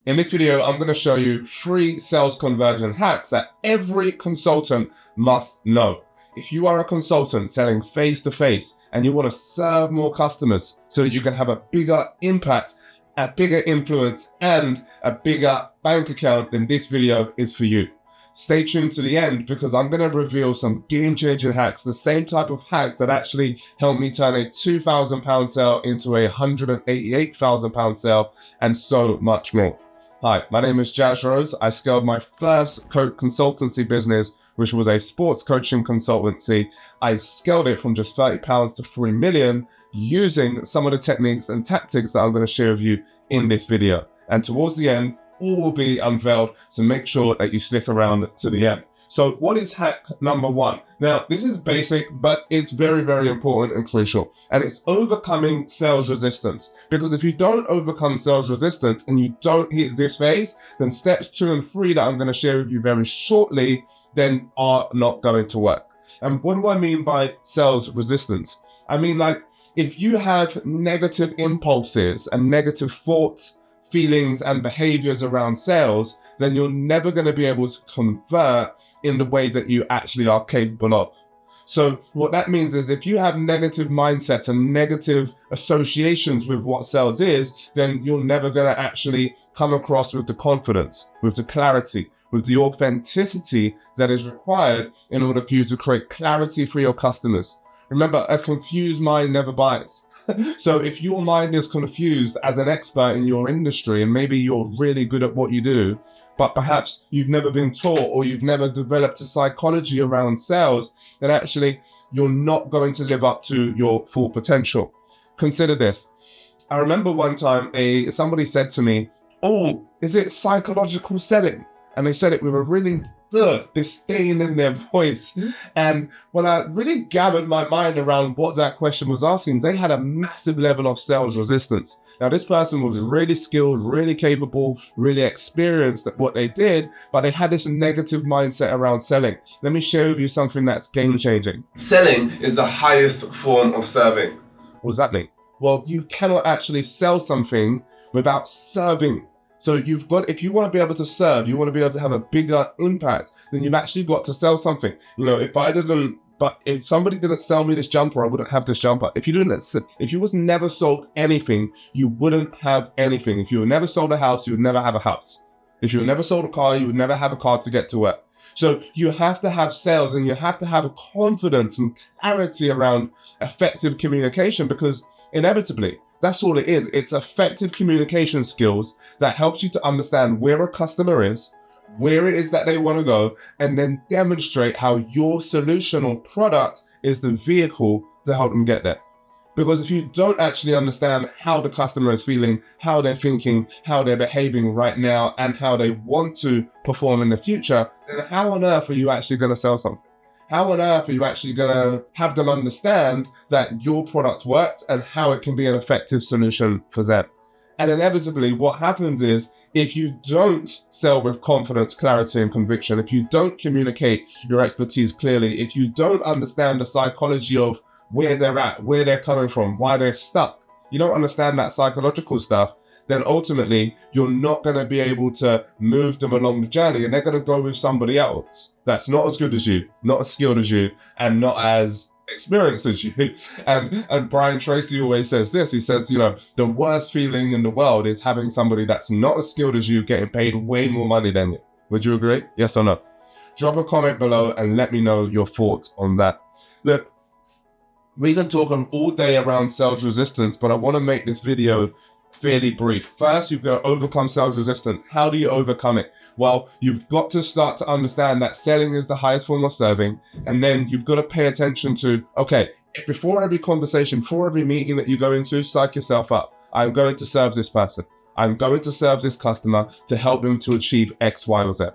In this video, I'm going to show you 3 sales conversion hacks that every consultant must know. If you are a consultant selling face-to-face and you want to serve more customers so that you can have a bigger impact, a bigger influence, and a bigger bank account, then this video is for you. Stay tuned to the end because I'm going to reveal some game-changing hacks, the same type of hacks that actually helped me turn a £2,000 sale into a £188,000 sale, and so much more. Hi, my name is Jazz Rose. I scaled my first consultancy business, which was a sports coaching consultancy. I scaled it from just £30 to 3 million using some of the techniques and tactics that I'm going to share with you in this video. And towards the end, all will be unveiled, so make sure that you stick around to the end. So what is hack number 1? Now, this is basic, but it's very, very important and crucial. And it's overcoming sales resistance. Because if you don't overcome sales resistance and you don't hit this phase, then steps 2 and 3 that I'm going to share with you very shortly then are not going to work. And what do I mean by sales resistance? I mean, like, if you have negative impulses and negative thoughts, feelings and behaviors around sales, then you're never going to be able to convert in the way that you actually are capable of. So what that means is if you have negative mindsets and negative associations with what sales is, then you're never going to actually come across with the confidence, with the clarity, with the authenticity that is required in order for you to create clarity for your customers. Remember, a confused mind never buys. So if your mind is confused as an expert in your industry, and maybe you're really good at what you do, but perhaps you've never been taught or you've never developed a psychology around sales, then actually you're not going to live up to your full potential. Consider this. I remember one time somebody said to me, "Oh, is it psychological selling?" And they said it with a really disdain in their voice. And when I really gathered my mind around what that question was asking, they had a massive level of sales resistance. Now, this person was really skilled, really capable, really experienced at what they did, but they had this negative mindset around selling. Let me share with you something that's game-changing. Selling is the highest form of serving. What does that mean? Well, you cannot actually sell something without serving. So if you want to be able to serve, you want to be able to have a bigger impact, then you've actually got to sell something. You know, if somebody didn't sell me this jumper, I wouldn't have this jumper. If you was never sold anything, you wouldn't have anything. If you were never sold a house, you would never have a house. If you were never sold a car, you would never have a car to get to work. So you have to have sales and you have to have a confidence and clarity around effective communication, because inevitably, that's all it is. It's effective communication skills that helps you to understand where a customer is, where it is that they want to go, and then demonstrate how your solution or product is the vehicle to help them get there. Because if you don't actually understand how the customer is feeling, how they're thinking, how they're behaving right now, and how they want to perform in the future, then how on earth are you actually going to sell something? How on earth are you actually going to have them understand that your product works and how it can be an effective solution for them? And inevitably, what happens is if you don't sell with confidence, clarity, and conviction, if you don't communicate your expertise clearly, if you don't understand the psychology of where they're at, where they're coming from, why they're stuck, you don't understand that psychological stuff, then ultimately you're not going to be able to move them along the journey, and they're going to go with somebody else that's not as good as you, not as skilled as you, and not as experienced as you. And Brian Tracy always says this. He says, you know, the worst feeling in the world is having somebody that's not as skilled as you getting paid way more money than you. Would you agree? Yes or no? Drop a comment below and let me know your thoughts on that. Look, we can talk all day around sales resistance, but I want to make this video fairly brief. First, you've got to overcome sales resistance. How do you overcome it? Well, you've got to start to understand that selling is the highest form of serving. And then you've got to pay attention to, okay, before every conversation, before every meeting that you go into, psych yourself up. I'm going to serve this person. I'm going to serve this customer to help them to achieve X, Y, or Z.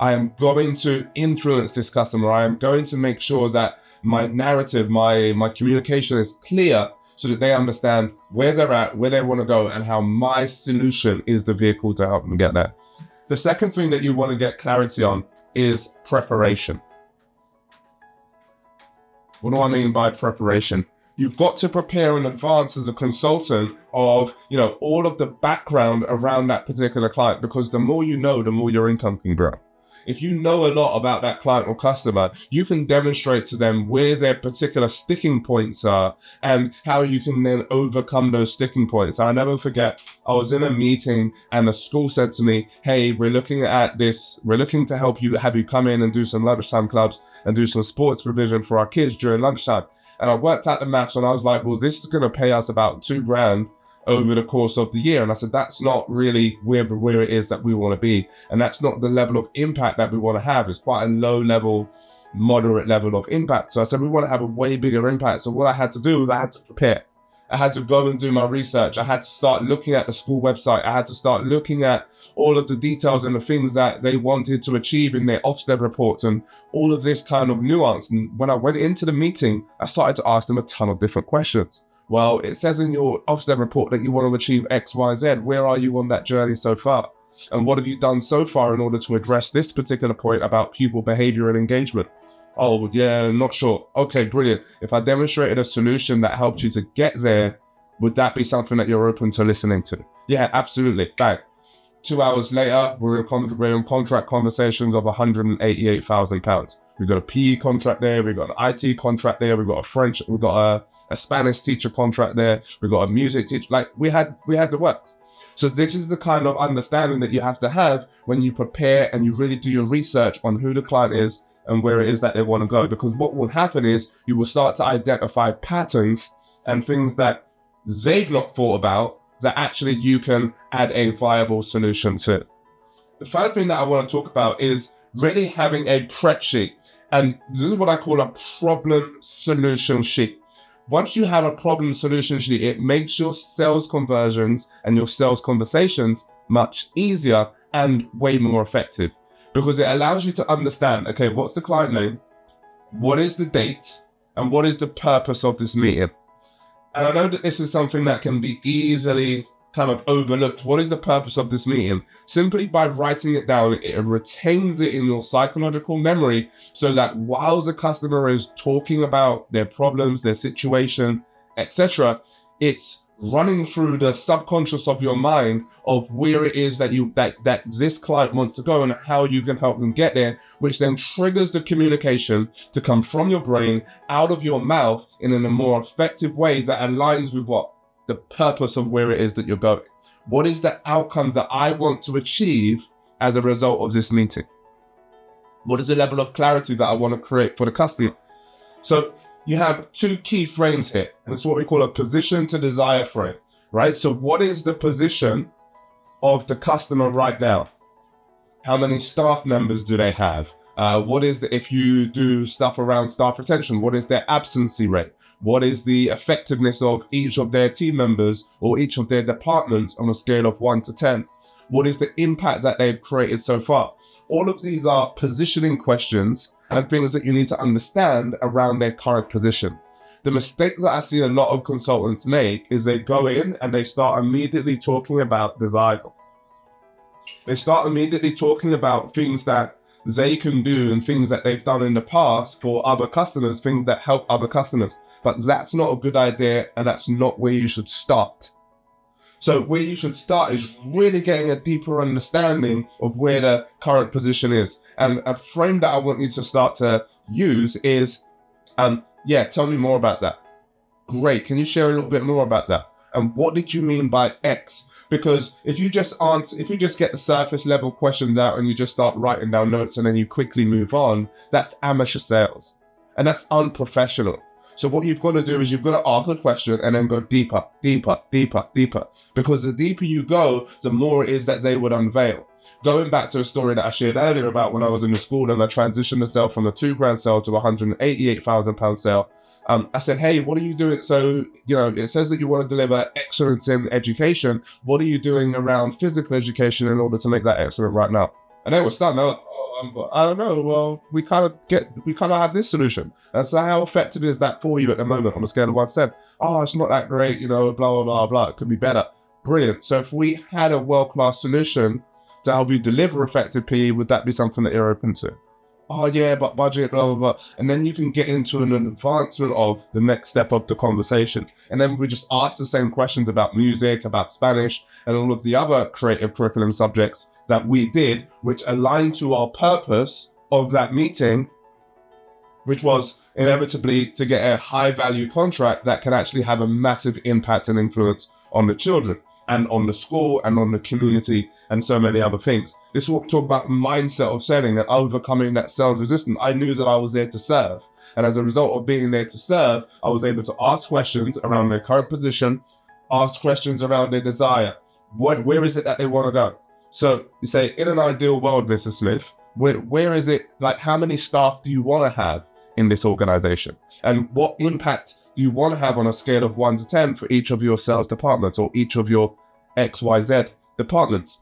I am going to influence this customer. I am going to make sure that my narrative, my communication is clear, so that they understand where they're at, where they want to go, and how my solution is the vehicle to help them get there. The second thing that you want to get clarity on is preparation. What do I mean by preparation? You've got to prepare in advance as a consultant of, all of the background around that particular client, because the more you know, the more your income can grow. If you know a lot about that client or customer, you can demonstrate to them where their particular sticking points are and how you can then overcome those sticking points. I'll never forget, I was in a meeting and the school said to me, hey, we're looking at this. We're looking to have you come in and do some lunchtime clubs and do some sports provision for our kids during lunchtime. And I worked out the maths and I was like, well, this is going to pay us about $2,000 over the course of the year. And I said, that's not really where it is that we want to be. And that's not the level of impact that we want to have. It's quite a low level, moderate level of impact. So I said, we want to have a way bigger impact. So what I had to do was I had to prepare. I had to go and do my research. I had to start looking at the school website. I had to start looking at all of the details and the things that they wanted to achieve in their Ofsted reports and all of this kind of nuance. And when I went into the meeting, I started to ask them a ton of different questions. Well, it says in your Ofsted report that you want to achieve X, Y, Z. Where are you on that journey so far? And what have you done so far in order to address this particular point about pupil behavior and engagement? Oh, yeah, not sure. Okay, brilliant. If I demonstrated a solution that helped you to get there, would that be something that you're open to listening to? Yeah, absolutely. Bang. 2 hours later, we're in contract conversations of £188,000. We've got a PE contract there. We've got an IT contract there. We've got a Spanish teacher contract there. We've got a music teacher. Like we had the works. So this is the kind of understanding that you have to have when you prepare and you really do your research on who the client is and where it is that they want to go. Because what will happen is you will start to identify patterns and things that they've not thought about that actually you can add a viable solution to. The third thing that I want to talk about is really having a prep sheet. And this is what I call a problem solution sheet. Once you have a problem solution sheet, it makes your sales conversions and your sales conversations much easier and way more effective, because it allows you to understand, okay, what's the client name? What is the date? And what is the purpose of this meeting? And I know that this is something that can be easily kind of overlooked. What is the purpose of this meeting? Simply by writing it down, it retains it in your psychological memory so that while the customer is talking about their problems, their situation, etc., it's running through the subconscious of your mind of where it is that this client wants to go and how you can help them get there, which then triggers the communication to come from your brain out of your mouth in a more effective way that aligns with what? The purpose of where it is that you're going. What is the outcome that I want to achieve as a result of this meeting? What is the level of clarity that I want to create for the customer? So you have two key frames here. And it's what we call a position to desire frame, right? So what is the position of the customer right now? How many staff members do they have? If you do stuff around staff retention, what is their absency rate? What is the effectiveness of each of their team members or each of their departments on a scale of 1 to 10? What is the impact that they've created so far? All of these are positioning questions and things that you need to understand around their current position. The mistake that I see a lot of consultants make is they go in and they start immediately talking about design. They start immediately talking about things that they can do and things that they've done in the past for other customers, things that help other customers. But that's not a good idea, and that's not where you should start. So where you should start is really getting a deeper understanding of where the current position is. And a frame that I want you to start to use is, tell me more about that. Great, can you share a little bit more about that? And what did you mean by X? Because if you just get the surface level questions out and you just start writing down notes and then you quickly move on, that's amateur sales. And that's unprofessional. So what you've got to do is you've got to ask a question and then go deeper, deeper, deeper, deeper. Because the deeper you go, the more it is that they would unveil. Going back to the story that I shared earlier about when I was in the school and I transitioned the sale from a £2,000 sale to a £188,000 sale. I said, hey, what are you doing? So, it says that you want to deliver excellence in education. What are you doing around physical education in order to make that excellent right now? And they were stunned. They're like, I don't know. Well, we kind of have this solution. And so how effective is that for you at the moment on a scale of 1 to 10? Oh, it's not that great, blah, blah, blah, blah. It could be better. Brilliant. So if we had a world-class solution to help you deliver effective PE, would that be something that you're open to? oh yeah, but budget, blah, blah, blah. And then you can get into an advancement of the next step of the conversation. And then we just ask the same questions about music, about Spanish, and all of the other creative curriculum subjects that we did, which align to our purpose of that meeting, which was inevitably to get a high value contract that can actually have a massive impact and influence on the children and on the school and on the community and so many other things. This is what we talk about mindset of selling and overcoming that sales resistance. I knew that I was there to serve. And as a result of being there to serve, I was able to ask questions around their current position, ask questions around their desire. Where is it that they want to go? So you say, in an ideal world, Mr. Smith, where is it, like, how many staff do you want to have in this organization? And what impact do you want to have on a scale of 1 to 10 for each of your sales departments or each of your XYZ departments?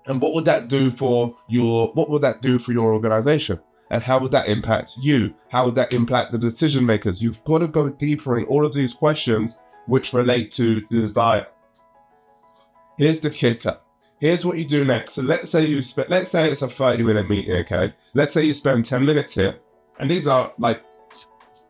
And what would that do for your organization? And how would that impact you? How would that impact the decision makers? You've got to go deeper in all of these questions which relate to the desire. Here's the kicker. Here's what you do next. So let's say it's a 30-minute meeting, okay? Let's say you spend 10 minutes here. And these are like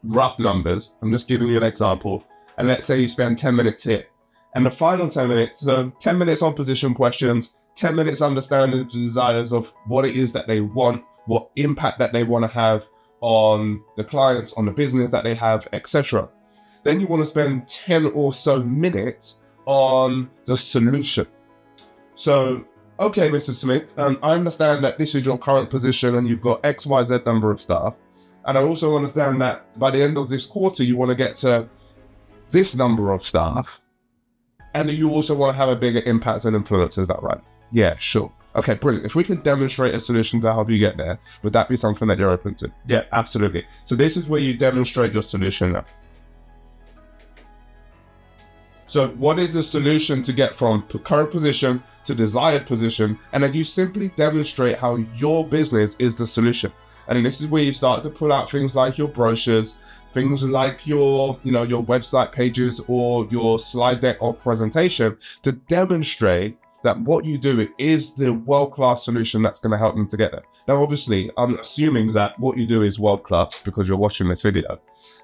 rough numbers. I'm just giving you an example. And let's say you spend 10 minutes here. And the final 10 minutes, so 10 minutes on position questions, 10 minutes understanding the desires of what it is that they want, what impact that they want to have on the clients, on the business that they have, etc. Then you want to spend 10 or so minutes on the solution. So, okay, Mr. Smith, I understand that this is your current position and you've got XYZ number of staff. And I also understand that by the end of this quarter, you want to get to this number of staff. And you also want to have a bigger impact and influence. Is that right? Yeah, sure. Okay, brilliant. If we can demonstrate a solution to help you get there, would that be something that you're open to? Yeah, absolutely. So this is where you demonstrate your solution now. So what is the solution to get from current position to desired position? And then you simply demonstrate how your business is the solution. And then this is where you start to pull out things like your brochures, things like your website pages or your slide deck or presentation to demonstrate that what you do is the world-class solution that's going to help them to get there. Now, obviously, I'm assuming that what you do is world-class because you're watching this video.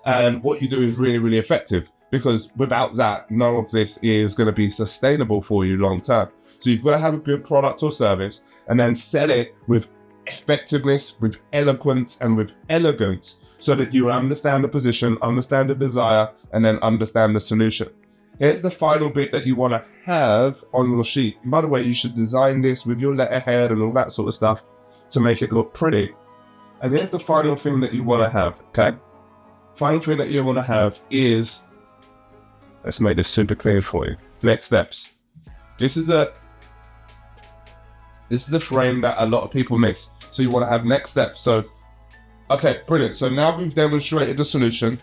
And what you do is really, really effective, because without that, none of this is going to be sustainable for you long-term. So you've got to have a good product or service and then sell it with effectiveness, with eloquence, and with elegance, so that you understand the position, understand the desire, and then understand the solution. Here's the final bit that you want to have on your sheet. By the way, you should design this with your letterhead and all that sort of stuff to make it look pretty. And here's the final thing that you want to have, okay? Final thing that you want to have is, let's make this super clear for you. Next steps. This is a frame that a lot of people miss. So you want to have next steps. So, okay, brilliant. So now we've demonstrated the solution.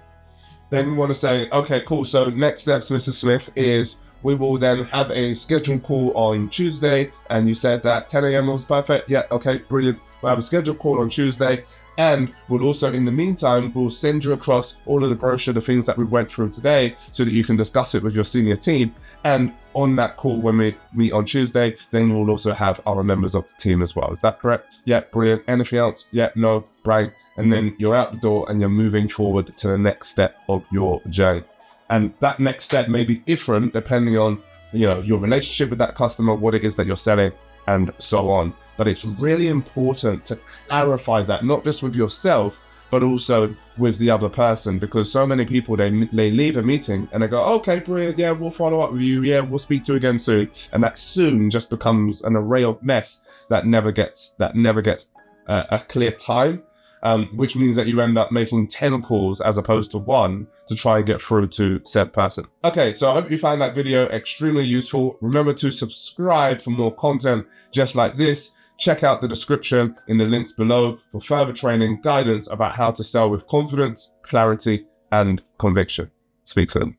Then we want to say, okay, cool. So next steps, Mr. Smith, is we will then have a scheduled call on Tuesday. And you said that 10 a.m. was perfect. Yeah, okay, brilliant. We'll have a scheduled call on Tuesday. And we'll also, in the meantime, we'll send you across all of the brochure, the things that we went through today, so that you can discuss it with your senior team. And on that call, when we meet on Tuesday, then you'll also have other members of the team as well. Is that correct? Yeah, brilliant. Anything else? Yeah, no, right. And then you're out the door and you're moving forward to the next step of your journey. And that next step may be different depending on, your relationship with that customer, what it is that you're selling, and so on. But it's really important to clarify that, not just with yourself, but also with the other person, because so many people, they leave a meeting and they go, okay, brilliant, yeah, we'll follow up with you, yeah, we'll speak to you again soon. And that soon just becomes an array of mess that never gets a clear time. Which means that you end up making 10 calls as opposed to 1 to try and get through to said person. Okay, so I hope you found that video extremely useful. Remember to subscribe for more content just like this. Check out the description in the links below for further training, guidance about how to sell with confidence, clarity, and conviction. Speak soon.